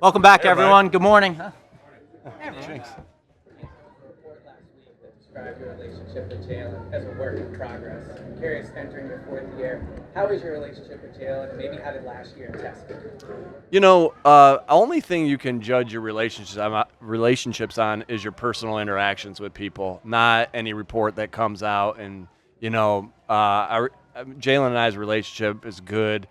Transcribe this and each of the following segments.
Welcome back, everyone. Good morning. Thanks. Describe your relationship with Jalen as a work in progress. I'm curious, entering your fourth year, how is your relationship with Jalen, and maybe how did last year test it? Only thing you can judge your relationships on is your personal interactions with people, not any report that comes out. And Jalen and I's relationship is good.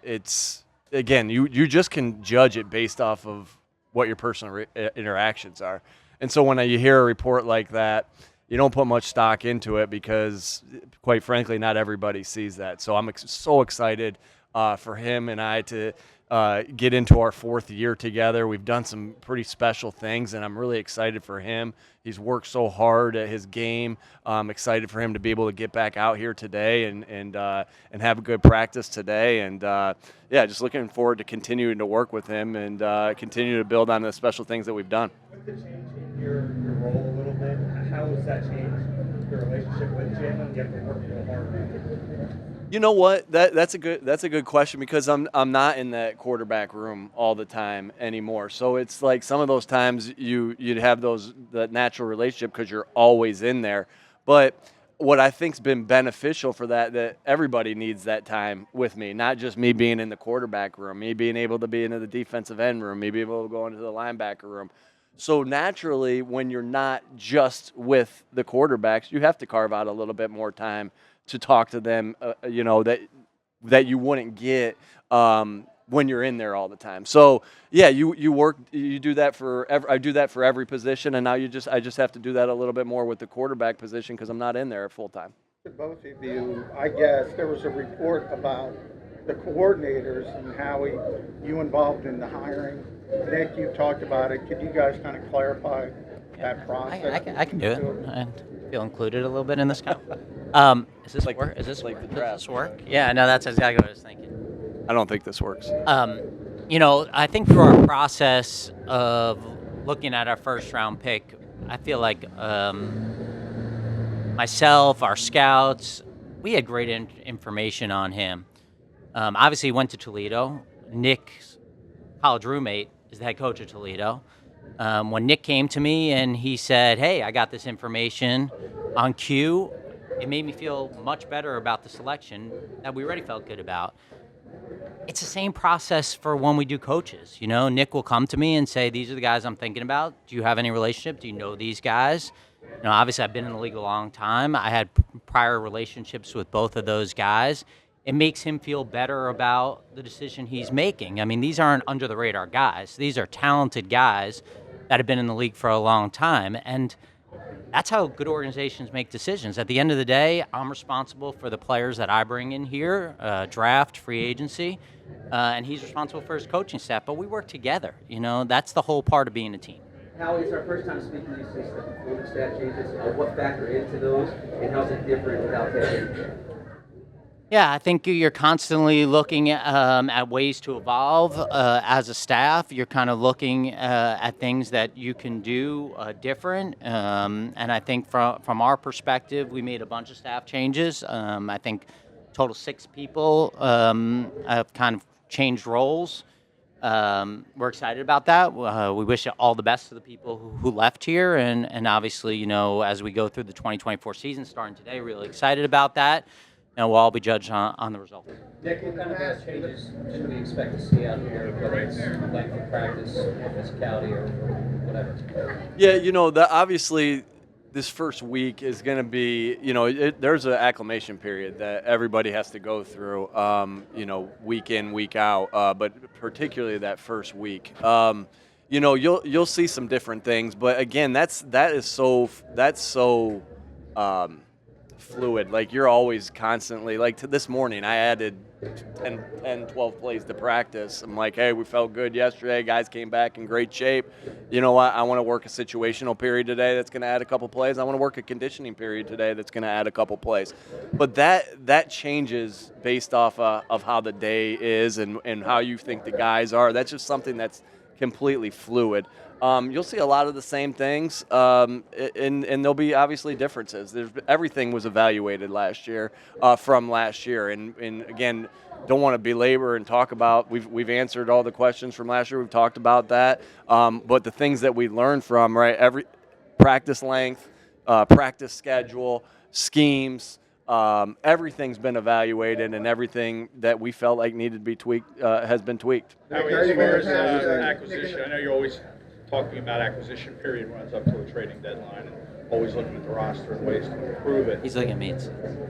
It's again, you just can judge it based off of what your personal interactions are. And so when you hear a report like that, you don't put much stock into it because, quite frankly, not everybody sees that. So I'm so excited for him and I to get into our fourth year together. We've done some pretty special things, and I'm really excited for him. He's worked so hard at his game. I'm excited for him to be able to get back out here today and have a good practice today. And, just looking forward to continuing to work with him and continue to build on the special things that we've done. With the change in your role a little bit, how has that changed your relationship with Jalen? You have to work real hard. You know what? That's a good question because I'm not in that quarterback room all the time anymore. So it's like some of those times you'd have that natural relationship because you're always in there. But what I think's been beneficial for that everybody needs that time with me, not just me being in the quarterback room, me being able to be in the defensive end room, me being able to go into the linebacker room. So naturally, when you're not just with the quarterbacks, you have to carve out a little bit more time to talk to them, that you wouldn't get when you're in there all the time. So yeah, you do that I do that for every position, and now I just have to do that a little bit more with the quarterback position because I'm not in there full time. To both of you, I guess there was a report about the coordinators and how you involved in the hiring. Nick, you talked about it. Could you guys kind of clarify that process? I can do it. I feel included a little bit in this. Is this work? Is this like the does draft? this work? Yeah, no, that's exactly what I was thinking. I don't think this works. I think through our process of looking at our first round pick, I feel like myself, our scouts, we had great information on him. Obviously, he went to Toledo. Nick's college roommate is the head coach of Toledo. When Nick came to me and he said, "Hey, I got this information on Q," it made me feel much better about the selection that we already felt good about. It's the same process for when we do coaches. Nick will come to me and say, "These are the guys I'm thinking about. Do you have any relationship? Do you know these guys?" Obviously, I've been in the league a long time. I had prior relationships with both of those guys. It makes him feel better about the decision he's making. I mean, these aren't under-the-radar guys. These are talented guys that have been in the league for a long time, and that's how good organizations make decisions. At the end of the day, I'm responsible for the players that I bring in here, draft, free agency, and he's responsible for his coaching staff, but we work together. That's the whole part of being a team. Howie, it's our first time speaking to these coaching staff changes. What factor into those, and how's it different without that? Yeah, I think you're constantly looking at ways to evolve as a staff. You're kind of looking at things that you can do different. And I think from our perspective, we made a bunch of staff changes. I think total 6 people have kind of changed roles. We're excited about that. We wish all the best to the people who left here. And obviously, as we go through the 2024 season starting today, really excited about that. And we'll all be judged on the results. Nick, what kind of changes should we expect to see out here, whether it's length of practice, or physicality, or whatever? Yeah, obviously this first week is going to be, there's an acclimation period that everybody has to go through, week in, week out, but particularly that first week. You'll see some different things, but again, that's so fluid. Like, you're always constantly, like, to this morning I added 10, 12 plays to practice. I'm like, hey, we felt good yesterday, guys came back in great shape. You know what, I want to work a situational period today that's going to add a couple plays. I want to work a conditioning period today that's going to add a couple plays. But that changes based off of how the day is and how you think the guys are. That's just something that's completely fluid. You'll see a lot of the same things, and there'll be obviously differences. Everything was evaluated last year from last year, and again, don't want to belabor and talk about. We've answered all the questions from last year. We've talked about that, but the things that we learned from every practice length, practice schedule, schemes. Everything's been evaluated, and everything that we felt like needed to be tweaked has been tweaked. Now, as far as acquisition, I know you're always talking about acquisition period runs up to a trading deadline, and always looking at the roster and ways to improve it. He's looking at me.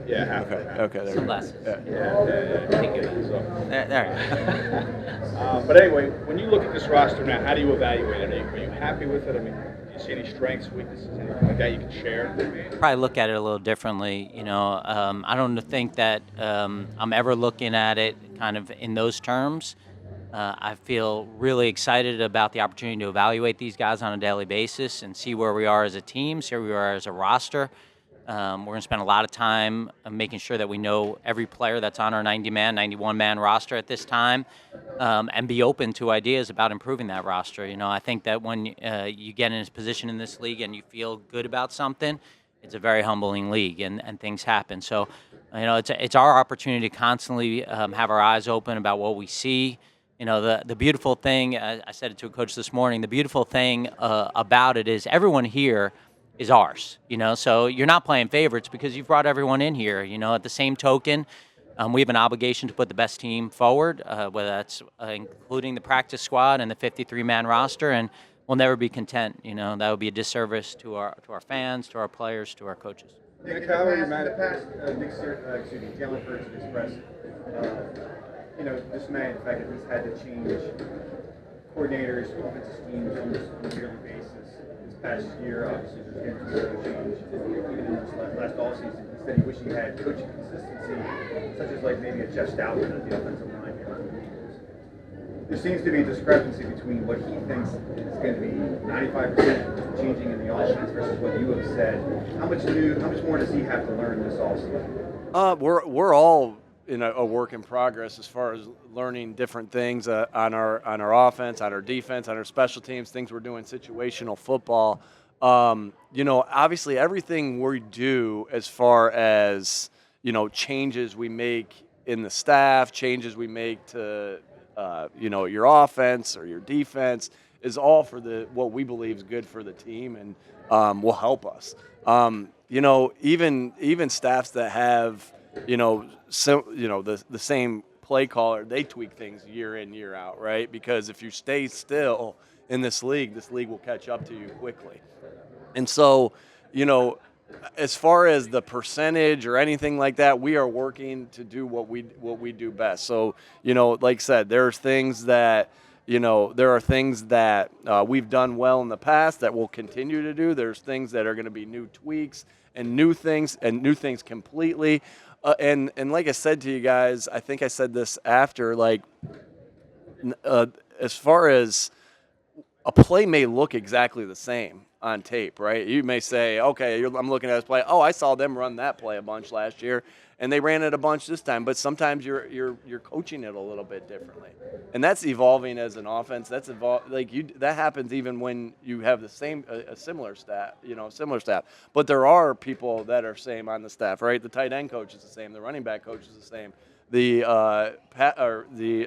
Yeah, Okay. There Sunglasses. yeah. Thank you. So, There. but anyway, when you look at this roster now, how do you evaluate it? Are you happy with it? I mean, do you see any strengths, weaknesses, anything like that you can share? Probably look at it a little differently. I don't think that I'm ever looking at it kind of in those terms. I feel really excited about the opportunity to evaluate these guys on a daily basis and see where we are as a team, see where we are as a roster. We're going to spend a lot of time making sure that we know every player that's on our 90-man, 91-man roster at this time, and be open to ideas about improving that roster. I think that when you get in a position in this league and you feel good about something, it's a very humbling league, and things happen. So, it's our opportunity to constantly have our eyes open about what we see. The beautiful thing, I said it to a coach this morning, the beautiful thing about it is everyone here is ours, so you're not playing favorites because you've brought everyone in here. At the same token, we have an obligation to put the best team forward, whether that's including the practice squad and the 53-man roster, and we'll never be content. That would be a disservice to our fans, to our players, to our coaches. Nick, how are you mad at the past? Jalen Hurts expressed dismay at the fact that he's had to change coordinators, offensive schemes on a yearly basis. This past year, obviously, there's been a change. Even in this last offseason, he said he wished he had coaching consistency, such as maybe a Jeff Stoutland at the offensive line here on the Eagles. There seems to be a discrepancy between what he thinks is going to be 95% changing in the offense versus what you have said. How much more does he have to learn this offseason? We're all in a work in progress as far as learning different things on our offense, on our defense, on our special teams, things we're doing situational football. Obviously everything we do as far as changes we make in the staff, changes we make to your offense or your defense is all for what we believe is good for the team and will help us. Even staffs that have the same play caller, they tweak things year in, year out, right? Because if you stay still in this league will catch up to you quickly. And so, as far as the percentage or anything like that, we are working to do what we do best. So, like I said, there's things that there are things that we've done well in the past that we'll continue to do. There's things that are going to be new tweaks and new things completely. And like I said to you guys, I think I said this after, as far as a play may look exactly the same on tape, right? You may say, okay, I'm looking at this play. Oh, I saw them run that play a bunch last year, and they ran it a bunch this time. But sometimes you're coaching it a little bit differently, and that's evolving as an offense. That's that happens even when you have the same a similar staff, similar staff. But there are people that are same on the staff, right? The tight end coach is the same. The running back coach is the same. The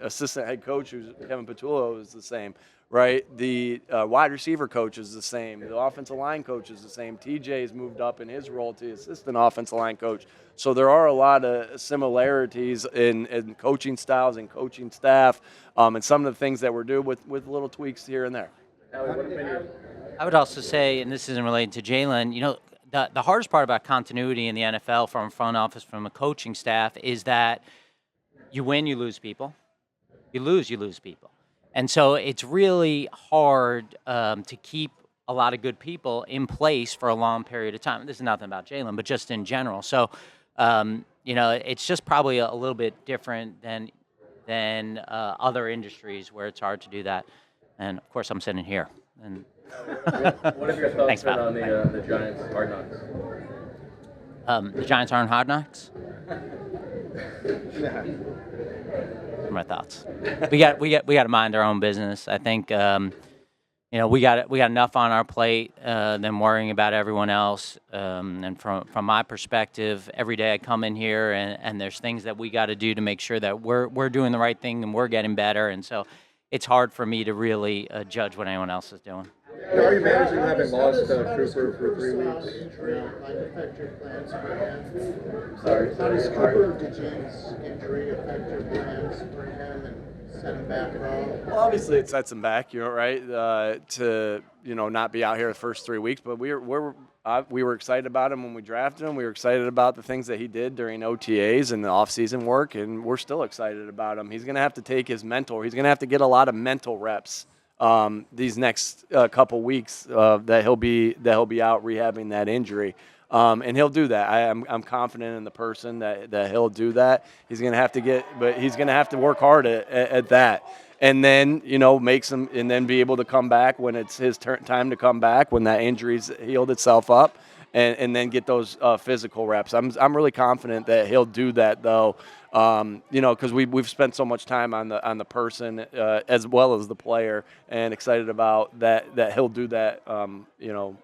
assistant head coach, who's Kevin Patullo, is the same. Right, the wide receiver coach is the same. The offensive line coach is the same. TJ has moved up in his role to assistant offensive line coach. So there are a lot of similarities in coaching styles and coaching staff, and some of the things that we're doing with little tweaks here and there. I would also say, and this isn't related to Jalen, the hardest part about continuity in the NFL from front office, from a coaching staff, is that you win, you lose people. You lose people. And so it's really hard to keep a lot of good people in place for a long period of time. This is nothing about Jalen, but just in general. So, it's just probably a little bit different than other industries where it's hard to do that. And, of course, I'm sitting here. And what have your thoughts been on the Giants' Hard Knocks? The Giants aren't Hard Knocks? my thoughts. We got to mind our own business. I think we got enough on our plate than worrying about everyone else. And from my perspective, every day I come in here and there's things that we got to do to make sure that we're doing the right thing and we're getting better. And so it's hard for me to really judge what anyone else is doing. How are you managing having lost Cooper for 3 weeks? Affect your plans for him? Sorry. How does Cooper DeJean's injury affect your plans for him and set him back at all? Well, obviously it sets him back, right? To not be out here the first 3 weeks, but we were excited about him when we drafted him. We were excited about the things that he did during OTAs and the offseason work, and we're still excited about him. He's going to have to take his mental. He's going to have to get a lot of mental reps these next couple weeks that he'll be out rehabbing that injury. And he'll do that. I'm confident in the person that he'll do that. He's going to have to work hard at that. And then, and then be able to come back when it's his time to come back, when that injury's healed itself up, and then get those physical reps. I'm really confident that he'll do that, though, because we've spent so much time on the person as well as the player, and excited about that he'll do that,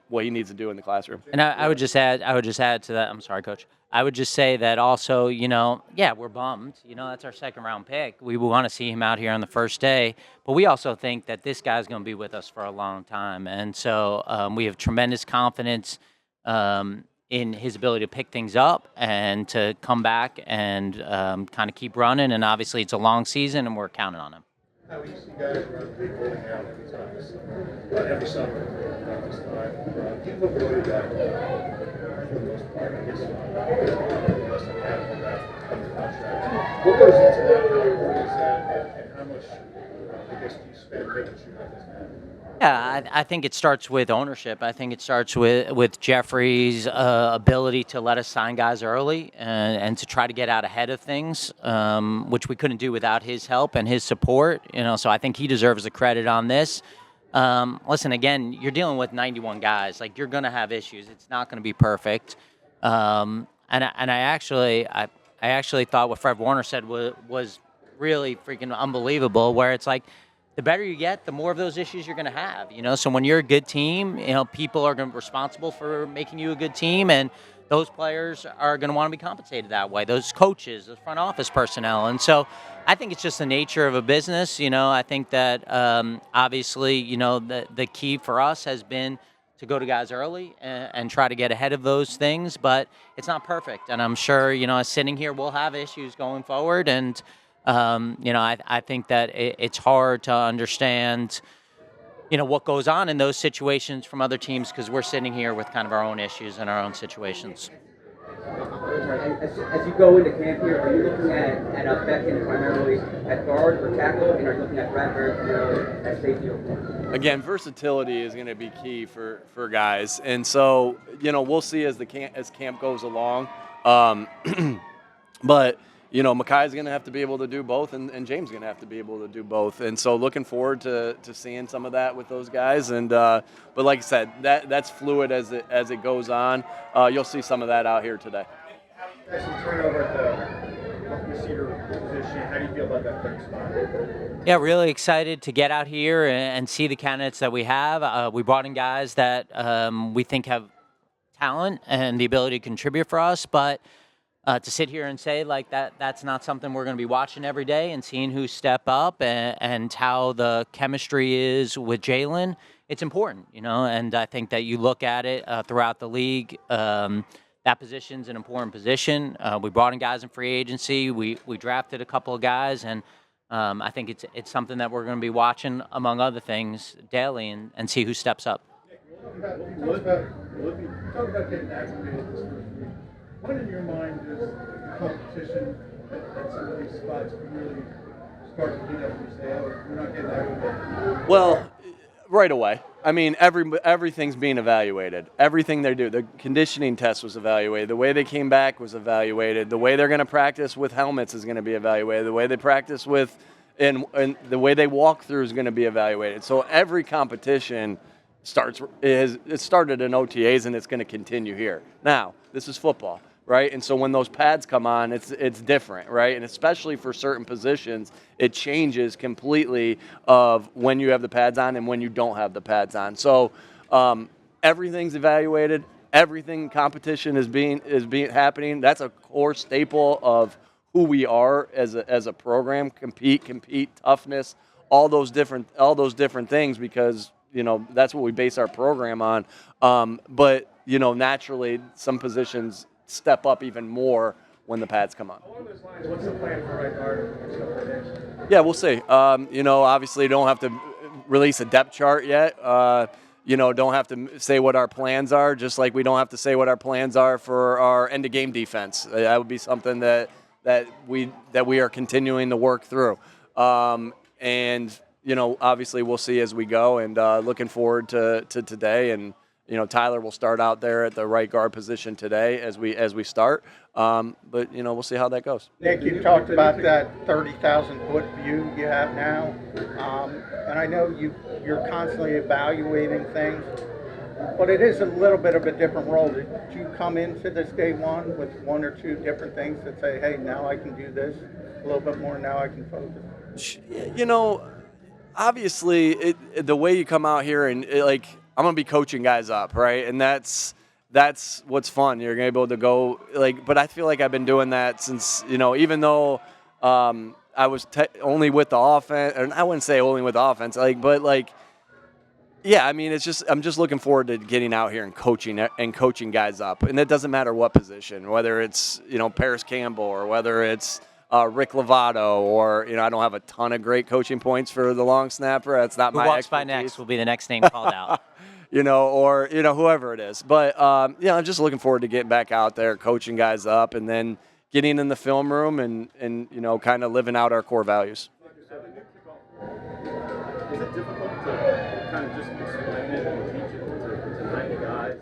what he needs to do in the classroom. And I would just add to that. I'm sorry, Coach. I would just say that also, we're bummed. That's our second round pick. We want to see him out here on the first day, but we also think that this guy's going to be with us for a long time. And so we have tremendous confidence in his ability to pick things up and to come back and kind of keep running. And obviously it's a long season and we're counting on him. How you see guys run big rolling out every summer around this time. Do you avoid that for the most part? I guess less than half of that under contract. What goes into that? How important is that? And how much, do you spend making sure that doesn't happen? Yeah, I think it starts with ownership. I think it starts with Jeffrey's ability to let us sign guys early and to try to get out ahead of things, which we couldn't do without his help and his support. So I think he deserves the credit on this. Listen, again, you're dealing with 91 guys. Like, you're going to have issues. It's not going to be perfect. And I actually thought what Fred Warner said was really freaking unbelievable, where it's like, the better you get, the more of those issues you're going to have. So when you're a good team, people are going to be responsible for making you a good team, and those players are going to want to be compensated that way. Those coaches, the front office personnel, and so I think it's just the nature of a business. I think that obviously, the key for us has been to go to guys early and try to get ahead of those things, but it's not perfect, and I'm sure sitting here we'll have issues going forward, and I think that it's hard to understand, what goes on in those situations from other teams, because we're sitting here with kind of our own issues and our own situations. As you go into camp here, are you looking at Beckham primarily at guard or tackle, and are you looking at Bradbury primarily at safety or corner? Again, versatility is going to be key for guys, and so we'll see as camp goes along, but. Makai's going to have to be able to do both, and James is going to have to be able to do both. And so looking forward to seeing some of that with those guys. And but like I said, that's fluid as it goes on. You'll see some of that out here today. As you turn over at the receiver position, how do you feel about that third spot? Yeah, really excited to get out here and see the candidates that we have. We brought in guys that we think have talent and the ability to contribute for us, but to sit here and say like that's not something we're going to be watching every day and seeing who step up and how the chemistry is with Jalen, it's important, and I think that you look at it throughout the league, that position's an important position. We brought in guys in free agency. We drafted a couple of guys, and I think it's something that we're going to be watching, among other things, daily and see who steps up. Talk about getting acclimated this first week. When in your mind does the competition at some of these spots really start to heat up and you say, oh, we're not getting that? Well, right away. I mean, everything's being evaluated. Everything they do. The conditioning test was evaluated. The way they came back was evaluated. The way they're going to practice with helmets is going to be evaluated. The way they practice with and the way they walk through is going to be evaluated. So every competition it started in OTAs and it's going to continue here. Now, this is football. right? And so when those pads come on, it's different, right? And especially for certain positions, it changes completely of when you have the pads on and when you don't have the pads on. So everything's evaluated. Everything competition is being happening. That's a core staple of who we are as a program. Compete, toughness, all those different things, because that's what we base our program on. But naturally, some positions step up even more when the pads come on. Along those lines, what's the plan for right guard over the next couple of days? Yeah, we'll see. Obviously, don't have to release a depth chart yet. Don't have to say what our plans are, just like we don't have to say what our plans are for our end of game defense. That would be something that we are continuing to work through. Obviously we'll see as we go, and looking forward to today. And Tyler will start out there at the right guard position today as we start. But we'll see how that goes. Nick, you talked about that 30,000-foot view you have now, and I know you're constantly evaluating things, but it is a little bit of a different role. Did you come into this day one with one or two different things that say, hey, now I can do this a little bit more, now I can focus? Obviously, the way you come out here and I'm going to be coaching guys up, right? And that's what's fun. You're going to be able to go but I feel like I've been doing that since, even though I was only with the offense, or I wouldn't say only with the offense, yeah, I mean, I'm just looking forward to getting out here and coaching guys up. And it doesn't matter what position, whether it's, Paris Campbell, or whether it's Rick Lovato, or I don't have a ton of great coaching points for the long snapper. That's not my expertise. Who walks by next will be the next name called out. Or whoever it is. But I'm just looking forward to getting back out there, coaching guys up, and then getting in the film room and kind of living out our core values. Is it difficult to kind of just explain it and teach it to 90 guys?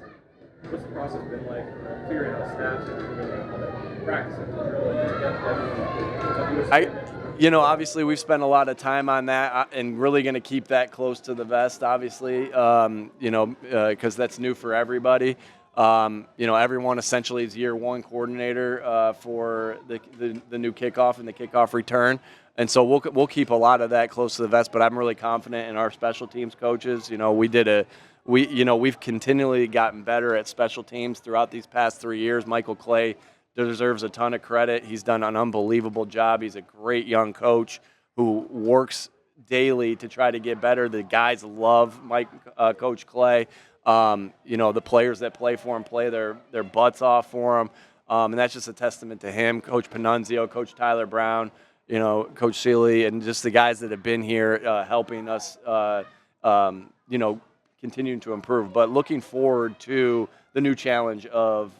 What's the process been like figuring out snaps and figuring out how to practice it to really get everyone? Obviously we've spent a lot of time on that, and really going to keep that close to the vest, obviously, because that's new for everybody. Everyone essentially is year one coordinator for the new kickoff and the kickoff return. And so we'll keep a lot of that close to the vest, but I'm really confident in our special teams coaches. We've continually gotten better at special teams throughout these past 3 years. Michael Clay deserves a ton of credit. He's done an unbelievable job. He's a great young coach who works daily to try to get better. The guys love Coach Clay. The players that play for him play their butts off for him. And that's just a testament to him, Coach Panunzio, Coach Tyler Brown, Coach Seeley, and just the guys that have been here helping us, continuing to improve. But looking forward to the new challenge of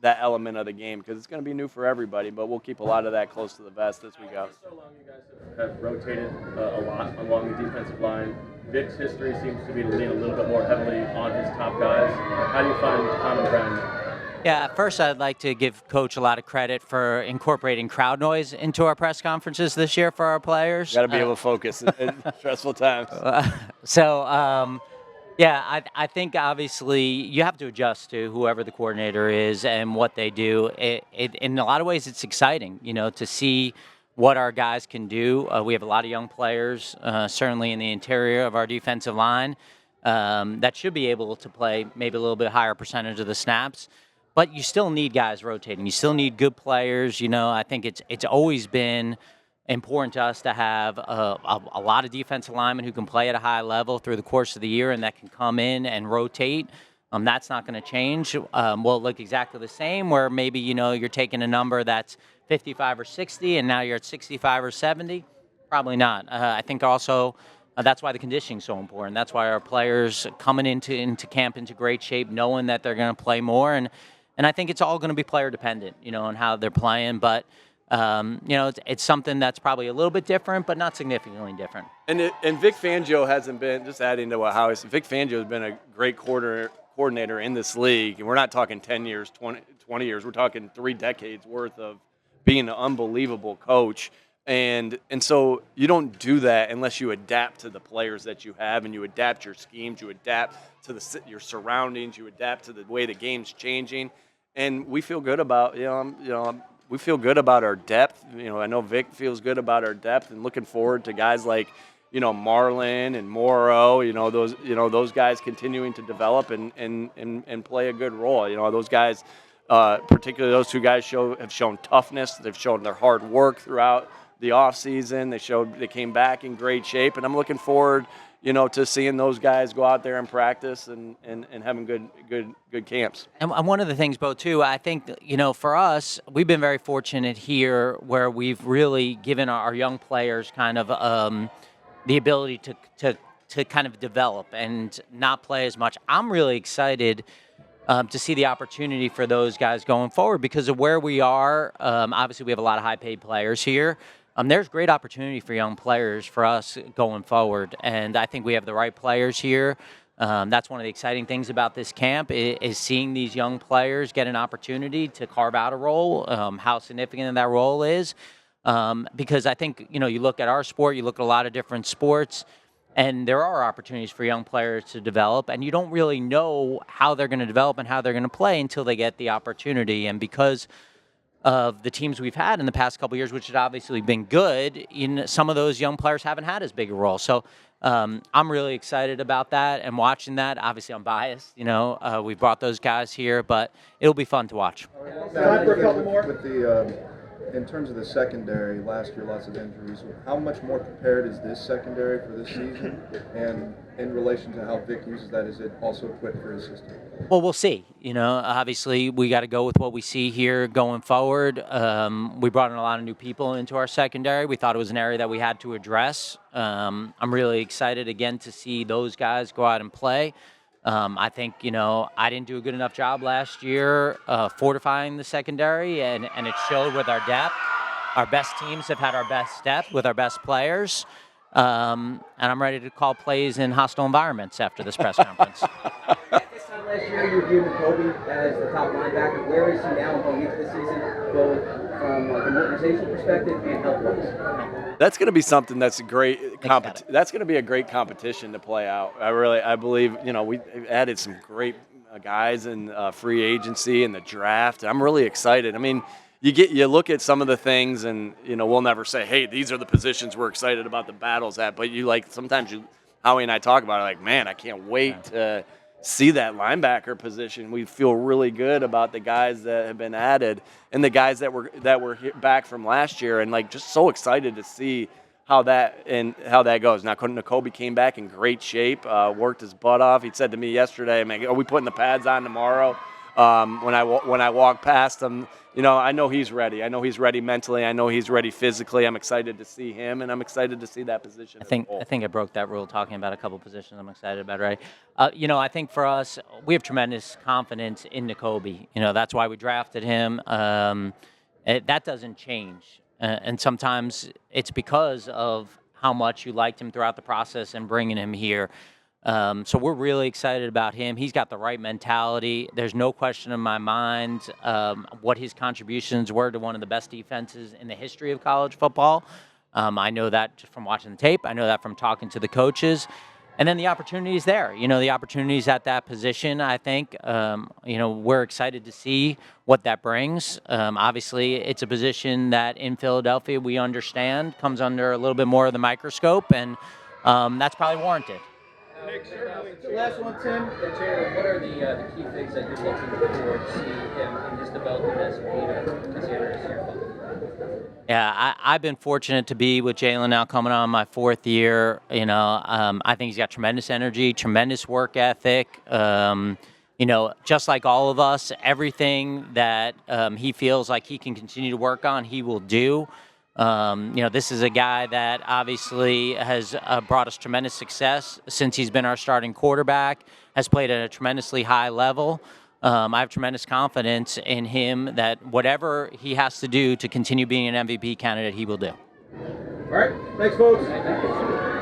that element of the game, because it's going to be new for everybody, but we'll keep a lot of that close to the vest as we go. For so long you guys have rotated a lot along the defensive line. Vic's history seems to be to lean a little bit more heavily on his top guys. How do you find common ground? Yeah, first I'd like to give Coach a lot of credit for incorporating crowd noise into our press conferences this year for our players. Got to be able to focus in stressful times. I think obviously you have to adjust to whoever the coordinator is and what they do. In a lot of ways, it's exciting, to see what our guys can do. We have a lot of young players, certainly in the interior of our defensive line, that should be able to play maybe a little bit higher percentage of the snaps. But you still need guys rotating. You still need good players. I think it's always been important to us to have a lot of defensive linemen who can play at a high level through the course of the year and that can come in and rotate. That's not going to change. Will look exactly the same, where maybe, you're taking a number that's 55 or 60 and now you're at 65 or 70. Probably not. I think also that's why the conditioning is so important. That's why our players coming into camp into great shape, knowing that they're going to play more. And I think it's all going to be player dependent, on how they're playing. But it's something that's probably a little bit different, but not significantly different. And Vic Fangio hasn't been, just adding to what Howie said, Vic Fangio has been a great coordinator in this league. And we're not talking 10 years, 20 years. We're talking 3 decades worth of being an unbelievable coach. And so you don't do that unless you adapt to the players that you have, and you adapt your schemes, you adapt to your surroundings, you adapt to the way the game's changing. and we feel good about we feel good about our depth. I know Vic feels good about our depth, and looking forward to guys like Marlin and Morrow. Those guys continuing to develop and play a good role. Those guys, particularly those two guys, have shown toughness. They've shown their hard work throughout the offseason. They came back in great shape, and I'm looking forward to seeing those guys go out there and practice and having good camps. And one of the things, Bo, too, I think, for us, we've been very fortunate here where we've really given our young players kind of the ability to kind of develop and not play as much. I'm really excited to see the opportunity for those guys going forward because of where we are. Obviously, we have a lot of high-paid players here. There's great opportunity for young players for us going forward, and I think we have the right players here. That's one of the exciting things about this camp is seeing these young players get an opportunity to carve out a role, how significant that role is. Because I think, you look at our sport, you look at a lot of different sports, and there are opportunities for young players to develop, and you don't really know how they're going to develop and how they're going to play until they get the opportunity. And because of the teams we've had in the past couple of years, which has obviously been good, some of those young players haven't had as big a role. So I'm really excited about that and watching that. Obviously, I'm biased. We brought those guys here, but it'll be fun to watch. Time for a couple more. With the in terms of the secondary, last year lots of injuries. How much more prepared is this secondary for this season? And in relation to how Vic uses that, is it also equipped for his system? Well, we'll see. Obviously, we got to go with what we see here going forward. We brought in a lot of new people into our secondary. We thought it was an area that we had to address. I'm really excited, again, to see those guys go out and play. I think, I didn't do a good enough job last year fortifying the secondary, and it showed with our depth. Our best teams have had our best depth with our best players. And I'm ready to call plays in hostile environments after this press conference. This time last year, you were viewing Kobe as the top linebacker. Where is he now going into the season, both from an organizational perspective and health-wise? That's going to be something that's a great That's going to be a great competition to play out. I believe we added some great guys in free agency and the draft. I'm really excited. I mean, you look at some of the things, and we'll never say, hey, these are the positions we're excited about the battles at. But sometimes Howie and I talk about it, like, man, I can't wait to see that linebacker position. We feel really good about the guys that have been added and the guys that were back from last year, and just so excited to see how that goes. Now, Nakobe came back in great shape, worked his butt off. He said to me yesterday, "Man, are we putting the pads on tomorrow?" When I walk past him, I know he's ready. I know he's ready mentally. I know he's ready physically. I'm excited to see him, and I'm excited to see that position. I think I broke that rule talking about a couple positions I'm excited about, right? I think for us, we have tremendous confidence in Nakobe. That's why we drafted him. That doesn't change. And sometimes it's because of how much you liked him throughout the process and bringing him here. So we're really excited about him. He's got the right mentality. There's no question in my mind what his contributions were to one of the best defenses in the history of college football. I know that just from watching the tape. I know that from talking to the coaches. And then the opportunity is there. The opportunities at that position, I think, we're excited to see what that brings. Obviously, it's a position that in Philadelphia we understand comes under a little bit more of the microscope, and that's probably warranted. Last one, Tim. Jalen, what are the key things that you're looking forward to see him in his development as a leader as he enters year 5? Yeah, I've been fortunate to be with Jalen now coming on my 4th year. I think he's got tremendous energy, tremendous work ethic. Just like all of us, everything that he feels like he can continue to work on, he will do. This is a guy that obviously has brought us tremendous success since he's been our starting quarterback, has played at a tremendously high level. I have tremendous confidence in him that whatever he has to do to continue being an MVP candidate, he will do. All right. Thanks, folks.